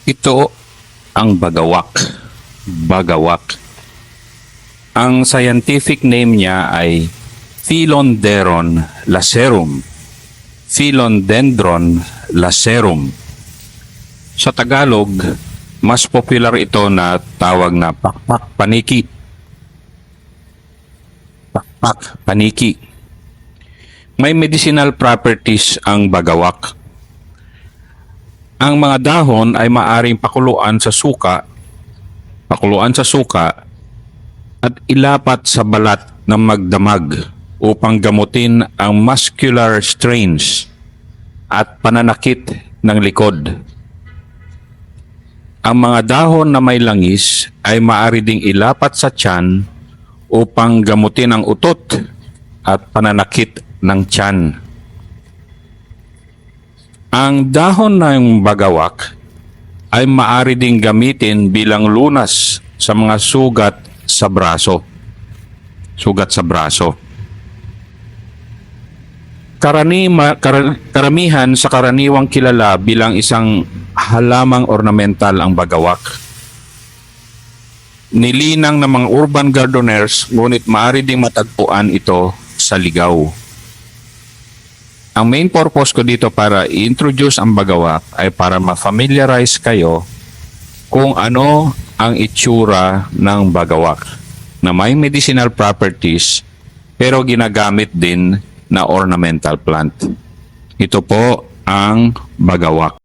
Ito ang bagawak. Bagawak. Ang scientific name niya ay Philodendron lacerum. Philodendron lacerum. Sa Tagalog, mas popular ito na tawag na pakpak paniki. Pakpak paniki. May medicinal properties ang bagawak. Ang mga dahon ay maaring pakuluan sa suka at ilapat sa balat ng magdamag upang gamutin ang muscular strains at pananakit ng likod. Ang mga dahon na may langis ay maaari ding ilapat sa tiyan upang gamutin ang utot at pananakit ng tiyan. Ang dahon ng bagawak ay maaari ding gamitin bilang lunas sa mga sugat sa braso. Sugat sa braso. Karamihan sa karaniwang kilala bilang isang halamang ornamental ang bagawak. Nilinang ng mga urban gardeners, ngunit maaari ding matagpuan ito sa ligaw. Ang main purpose ko dito para i-introduce ang bagawak ay para ma-familiarize kayo kung ano ang itsura ng bagawak na may medicinal properties pero ginagamit din na ornamental plant. Ito po ang bagawak.